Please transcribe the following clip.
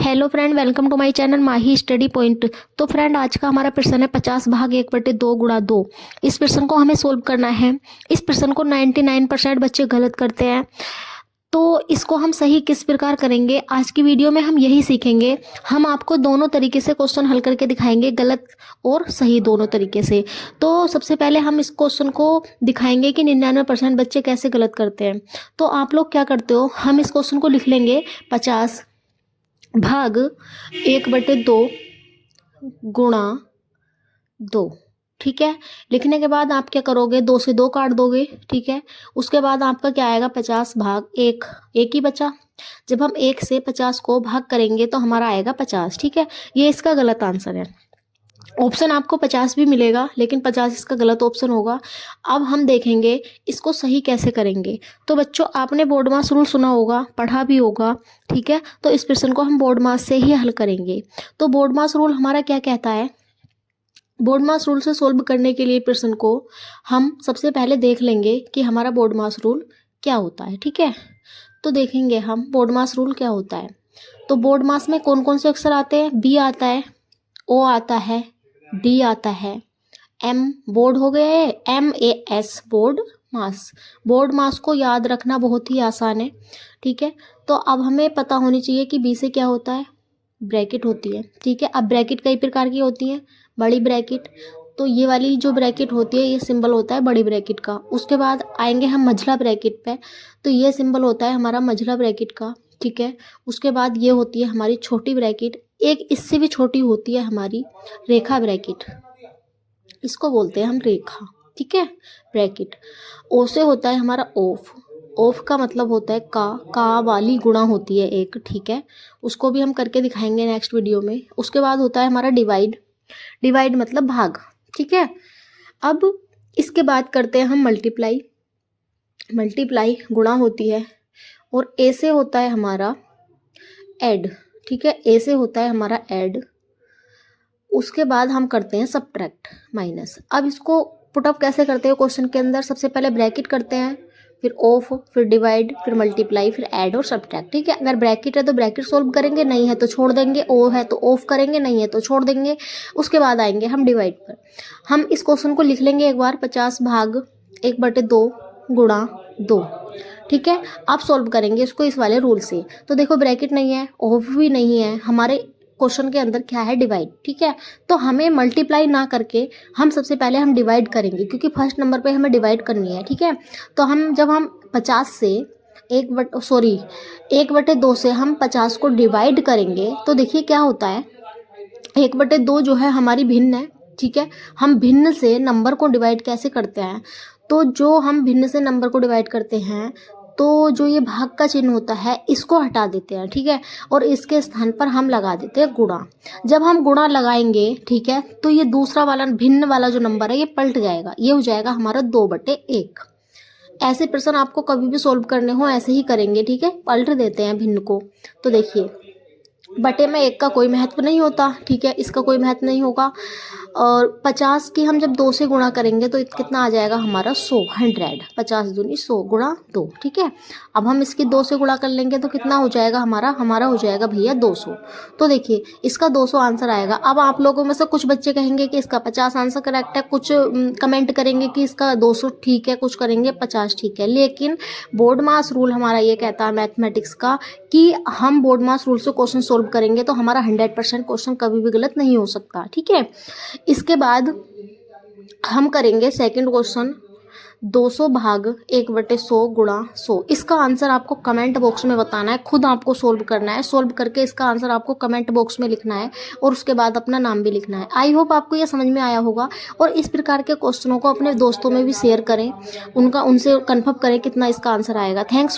Hello friend, welcome to my channel Mahi study point. तो friend, आज का हमारा प्रश्न है 50 भाग 1/2 गुणा 2। इस प्रश्न को हमें सोल्व करना है। इस प्रश्न को 99% बच्चे गलत करते हैं, तो इसको हम सही किस प्रकार करेंगे, आज की वीडियो में हम यही सीखेंगे। हम आपको दोनों तरीके से क्वेश्चन हल करके दिखाएंगे, गलत और सही दोनों तरीके से। तो सबसे पहले हम इस क्वेश्चन को दिखाएंगे कि 99% बच्चे कैसे गलत करते हैं। तो आप लोग क्या करते हो, हम इस क्वेश्चन को लिख लेंगे 50 भाग 1/2 गुणा 2। ठीक है, लिखने के बाद आप क्या करोगे, 2 से 2 काट दोगे। ठीक है, उसके बाद आपका क्या आएगा, 50 भाग 1, एक ही बचा। जब हम 1 से 50 को भाग करेंगे तो हमारा आएगा 50। ठीक है, ये इसका गलत आंसर है। ऑप्शन आपको 50 भी मिलेगा, लेकिन 50 इसका गलत ऑप्शन होगा। अब हम देखेंगे इसको सही कैसे करेंगे। तो बच्चों, आपने बोर्ड मास रूल सुना होगा, पढ़ा भी होगा। ठीक है, तो इस प्रश्न को हम बोर्ड मास से ही हल करेंगे। तो बोर्ड मास रूल हमारा क्या कहता है, बोर्ड मास रूल से सोल्व करने के लिए प्रश्न को हम सबसे पहले देख लेंगे कि हमारा बोर्ड मास रूल क्या होता है। ठीक है, तो देखेंगे हम बोर्ड मास रूल क्या होता है। तो बोर्ड मास में कौन कौन से अक्षर आते हैं, बी आता है, ओ आता है, डी आता है, एम बोर्ड हो गए, MAS बोर्ड मास। बोर्ड मास को याद रखना बहुत ही आसान है। ठीक है, तो अब हमें पता होनी चाहिए कि बी से क्या होता है, ब्रैकेट होती है। ठीक है, अब ब्रैकेट कई प्रकार की होती है, बड़ी ब्रैकेट, तो ये वाली जो ब्रैकेट होती है ये सिंबल होता है बड़ी ब्रैकेट का। उसके बाद आएंगे हम मझला ब्रैकेट पे, तो ये सिंबल होता है हमारा मझला ब्रैकेट का। ठीक है, उसके बाद ये होती है हमारी छोटी ब्रैकेट, एक इससे भी छोटी होती है हमारी रेखा ब्रैकेट, इसको बोलते हैं हम रेखा। ठीक है, ब्रैकेट। ओ से होता है हमारा ऑफ, ऑफ का मतलब होता है का वाली गुणा होती है एक। ठीक है, उसको भी हम करके दिखाएंगे नेक्स्ट वीडियो में। उसके बाद होता है हमारा डिवाइड, डिवाइड मतलब भाग। ठीक है, अब इसके बाद करते हैं हम मल्टीप्लाई, मल्टीप्लाई गुणा होती है। और ए से होता है हमारा ऐड। ठीक है, ए से होता है हमारा ऐड। उसके बाद हम करते हैं सब्ट्रैक्ट, माइनस। अब इसको पुटअप कैसे करते हैं क्वेश्चन के अंदर, सबसे पहले ब्रैकेट करते हैं, फिर ऑफ, फिर डिवाइड, फिर मल्टीप्लाई, फिर ऐड और सब्ट्रैक्ट। ठीक है, अगर ब्रैकेट है तो ब्रैकेट सोल्व करेंगे, नहीं है तो छोड़ देंगे। ओ है तो ऑफ करेंगे, नहीं है तो छोड़ देंगे। उसके बाद आएंगे हम डिवाइड पर। हम इस क्वेश्चन को लिख लेंगे एक बार, 50 भाग 1/2 गुणा 2। ठीक है, आप सॉल्व करेंगे इसको इस वाले रूल से। तो देखो, ब्रैकेट नहीं है, ऑफ भी नहीं है, हमारे क्वेश्चन के अंदर क्या है, डिवाइड। ठीक है, तो हमें मल्टीप्लाई ना करके हम सबसे पहले हम डिवाइड करेंगे, क्योंकि फर्स्ट नंबर पे हमें डिवाइड करनी है। ठीक है, तो जब हम 50 से 1/2 से हम 50 को डिवाइड करेंगे तो देखिए क्या होता है, 1/2 जो है हमारी भिन्न है। ठीक है, हम भिन्न से नंबर को डिवाइड कैसे करते हैं, तो जो हम भिन्न से नंबर को डिवाइड करते हैं तो जो ये भाग का चिन्ह होता है इसको हटा देते हैं। ठीक है, और इसके स्थान पर हम लगा देते हैं गुणा। जब हम गुणा लगाएंगे, ठीक है, तो ये दूसरा वाला भिन्न वाला जो नंबर है ये पलट जाएगा, ये हो जाएगा हमारा 2/1। ऐसे प्रश्न आपको कभी भी सोल्व करने हो ऐसे ही करेंगे। ठीक है, पलट देते हैं भिन्न को। तो देखिए, बटे में 1 का कोई महत्व नहीं होता। ठीक है, इसका कोई महत्व नहीं होगा। और 50 की हम जब 2 से गुणा करेंगे तो कितना आ जाएगा हमारा 100, 50 दूनी 100 गुणा 2। ठीक है, अब हम इसकी 2 से गुणा कर लेंगे तो कितना हो जाएगा हमारा हो जाएगा भैया 200। तो देखिए, इसका 200 आंसर आएगा। अब आप लोगों में से कुछ बच्चे कहेंगे कि इसका 50 आंसर करेक्ट है, कुछ कमेंट करेंगे कि इसका 200 ठीक है, कुछ करेंगे 50 ठीक है। लेकिन बोर्ड मास रूल हमारा ये कहता है मैथमेटिक्स का कि हम बोर्ड मास रूल से क्वेश्चन सोल्व करेंगे तो हमारा 100% क्वेश्चन कभी भी गलत नहीं हो सकता। ठीक है, इसके बाद हम करेंगे सेकंड क्वेश्चन, 200 भाग 1/100 गुणा 100। इसका आंसर आपको कमेंट बॉक्स में बताना है, खुद आपको सोल्व करना है। सोल्व करके इसका आंसर आपको कमेंट बॉक्स में लिखना है और उसके बाद अपना नाम भी लिखना है। आई होप आपको ये समझ में आया होगा। और इस प्रकार के क्वेश्चनों को अपने दोस्तों में भी शेयर करें, उनसे कंफर्म करें कितना इसका आंसर आएगा। थैंक्स।